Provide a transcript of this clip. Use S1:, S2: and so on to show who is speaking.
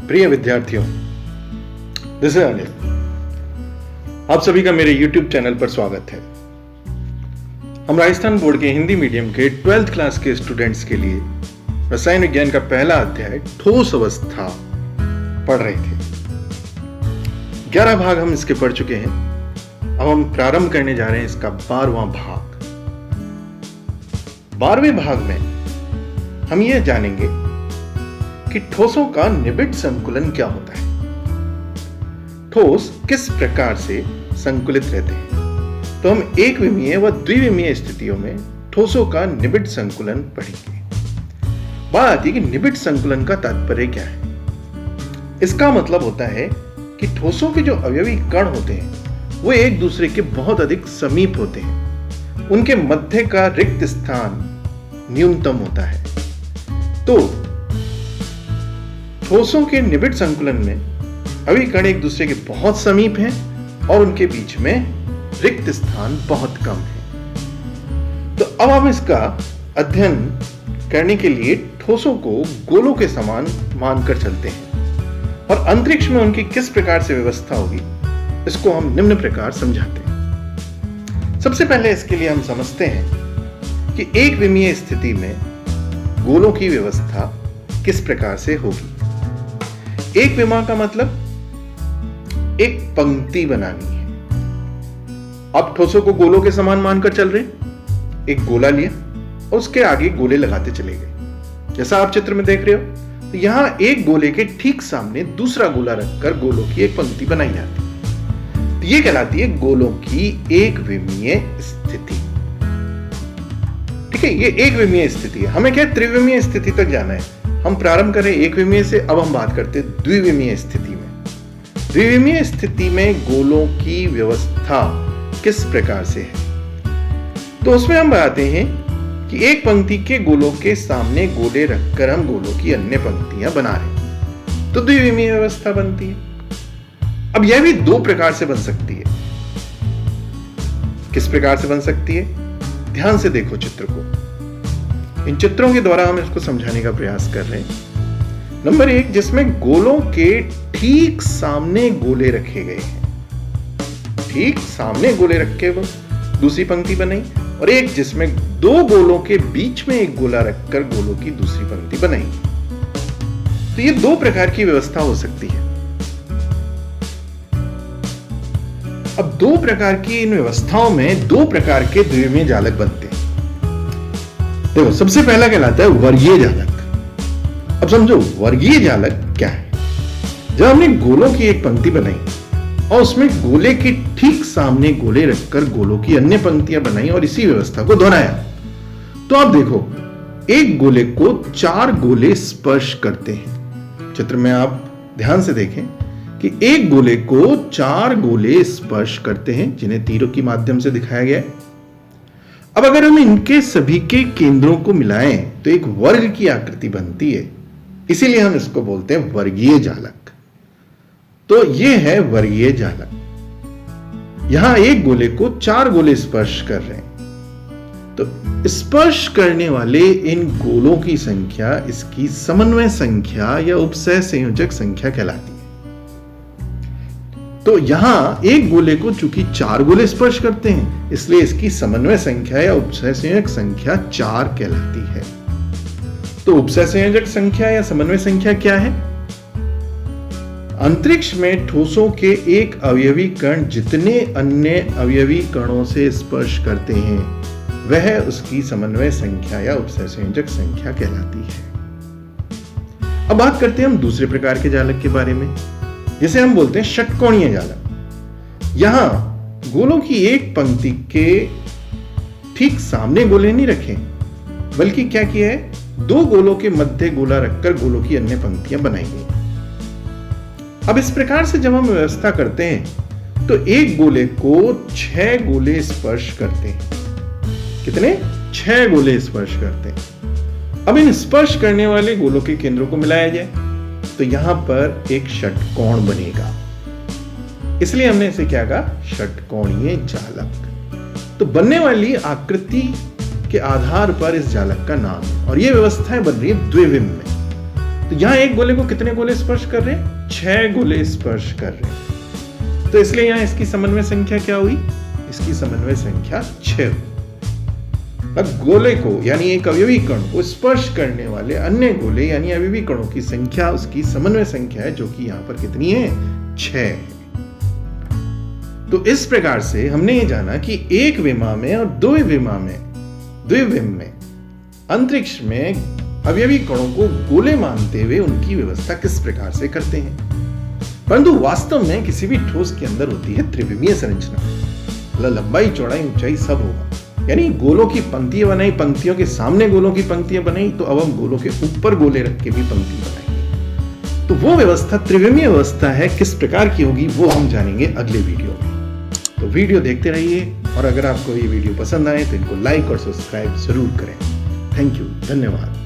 S1: प्रिय विद्यार्थियों, this is Anil. आप सभी का मेरे YouTube चैनल पर स्वागत है। हम राजस्थान बोर्ड के हिंदी मीडियम के 12th क्लास के स्टूडेंट्स के लिए रसायन विज्ञान का पहला अध्याय ठोस अवस्था पढ़ रहे थे। 11 भाग हम इसके पढ़ चुके हैं। अब हम प्रारंभ करने जा रहे हैं इसका 12वां भाग। 12वें भाग में हम यह जानेंगे कि ठोसों का निबिड़ संकुलन क्या होता है, ठोस किस प्रकार से संकुलित रहते हैं। तो हम एक विमीय व द्विविमीय स्थितियों में ठोसों का निबिड़ संकुलन पढ़ेंगे। बात आती है कि निबिड़ संकुलन का तात्पर्य क्या है। इसका मतलब होता है कि ठोसों के जो अवयवी कण होते हैं वो एक दूसरे के बहुत अधिक समीप होते हैं, उनके मध्य का रिक्त स्थान न्यूनतम होता है। तो ठोसों के निबिड़ संकुलन में अवयवी कण एक दूसरे के बहुत समीप हैं और उनके बीच में रिक्त स्थान बहुत कम है। तो अब हम इसका अध्ययन करने के लिए ठोसों को गोलों के समान मानकर चलते हैं और अंतरिक्ष में उनकी किस प्रकार से व्यवस्था होगी इसको हम निम्न प्रकार समझाते हैं। सबसे पहले इसके लिए हम समझते हैं कि एक विमीय स्थिति में गोलों की व्यवस्था किस प्रकार से होगी। एक विमा का मतलब एक पंक्ति बनानी है। आप ठोसों को गोलों के समान मानकर चल रहे हैं। एक गोला लिया और उसके आगे गोले लगाते चले गए, जैसा आप चित्र में देख रहे हो। तो यहां एक गोले के ठीक सामने दूसरा गोला रखकर गोलों की एक पंक्ति बनाई जाती है। तो यह कहलाती है गोलों की एक विमीय स्थिति। ठीक है, ये एक विमीय स्थिति है। हमें क्या त्रिविमीय स्थिति तक जाना है। हम प्रारंभ करें एक विमीय से, अब हम बात करते हैं द्विविमीय स्थिति में। द्विविमीय स्थिति में गोलों की व्यवस्था किस प्रकार से है। तो उसमें हम बताते हैं कि एक पंक्ति के गोलों के सामने गोले रखकर हम गोलों की अन्य पंक्तियां बना रहे हैं, तो द्विविमीय व्यवस्था बनती है। अब यह भी दो प्रकार से बन सकती है। किस प्रकार से बन सकती है, ध्यान से देखो चित्र को। इन चित्रों के द्वारा हम इसको समझाने का प्रयास कर रहे हैं। नंबर 1, जिसमें गोलों के ठीक सामने गोले रखे गए हैं, ठीक सामने गोले रखे वो दूसरी पंक्ति बनाई, और एक जिसमें दो गोलों के बीच में एक गोला रखकर गोलों की दूसरी पंक्ति बनाई। तो ये दो प्रकार की व्यवस्था हो सकती है। अब दो प्रकार की इन व्यवस्थाओं में दो प्रकार के द्विविमीय जालक बनते हैं। देखो, सबसे पहला कहलाता है वर्गीय जालक। अब समझो वर्गीय जालक क्या है। जब हमने गोलों की एक पंक्ति बनाई और उसमें गोले के ठीक सामने गोले रखकर गोलों की अन्य पंक्तियां बनाई और इसी व्यवस्था को दोहराया, तो आप देखो एक गोले को चार गोले स्पर्श करते हैं। चित्र में आप ध्यान से देखें कि एक गोले को चार गोले स्पर्श करते हैं, जिन्हें तीरों के माध्यम से दिखाया गया है। अब अगर हम इनके सभी के केंद्रों को मिलाएं तो एक वर्ग की आकृति बनती है, इसीलिए हम इसको बोलते हैं वर्गीय जालक। तो यह है वर्गीय जालक। यहां एक गोले को चार गोले स्पर्श कर रहे हैं, तो स्पर्श करने वाले इन गोलों की संख्या इसकी समन्वय संख्या या उपसह संयोजक संख्या कहलाती है। तो यहां एक गोले को चूंकि चार गोले स्पर्श करते हैं, इसलिए इसकी समन्वय संख्या या उपसह संयोजक संख्या 4 कहलाती है। तो उपसह संयोजक संख्या या समन्वय संख्या क्या है। अंतरिक्ष में ठोसों के एक अवयवी कण जितने अन्य अवयवी कणों से स्पर्श करते हैं, वह उसकी समन्वय संख्या या उपसह संयोजक संख्या कहलाती है। अब बात करते हैं हम दूसरे प्रकार के जालक के बारे में, जिसे हम बोलते हैं षटकोणीय जालक। यहां गोलों की एक पंक्ति के ठीक सामने गोले नहीं रखे, बल्कि क्या किया है, दो गोलों के मध्य गोला रखकर गोलों की अन्य पंक्तियां बनाई गई। अब इस प्रकार से जब हम व्यवस्था करते हैं तो एक गोले को 6 गोले स्पर्श करते हैं। कितने? 6 गोले स्पर्श करते हैं। अब इन स्पर्श करने वाले गोलों के केंद्रों को मिलाया जाए तो यहां पर एक षटकोण बनेगा, इसलिए हमने इसे क्या कहा, षटकोणीय जालक। तो बनने वाली आकृति के आधार पर इस जालक का नाम है, और यह व्यवस्थाएं बन रही है द्विविम में। तो यहां एक गोले को कितने गोले स्पर्श कर रहे हैं? 6 गोले स्पर्श कर रहे हैं। तो इसलिए यहां इसकी समन्वय संख्या क्या हुई? इसकी समन्वय संख्या 6। अब गोले को यानी एक अवयवी कण को स्पर्श करने वाले अन्य गोले यानी अवयवी कणों की संख्या उसकी समन्वय संख्या है, जो कि यहां पर कितनी है? 6 है। तो इस प्रकार से हमने ये जाना कि एक विमा में और द्विविम में अंतरिक्ष में अवयवी कणों को गोले मानते हुए उनकी व्यवस्था किस प्रकार से करते हैं। परंतु वास्तव में किसी भी ठोस के अंदर होती है त्रिविमीय संरचना, मतलब लंबाई चौड़ाई ऊंचाई सब होगा। यानी गोलों की पंक्तियां बनाई, पंक्तियों के सामने गोलों की पंक्तियां बनाई, तो अब हम गोलों के ऊपर गोले रख के भी पंक्ति बनाएंगे। तो वो व्यवस्था त्रिविमीय व्यवस्था है, किस प्रकार की होगी वो हम जानेंगे अगले वीडियो में। तो वीडियो देखते रहिए, और अगर आपको ये वीडियो पसंद आए तो इनको लाइक और सब्सक्राइब जरूर करें। थैंक यू, धन्यवाद।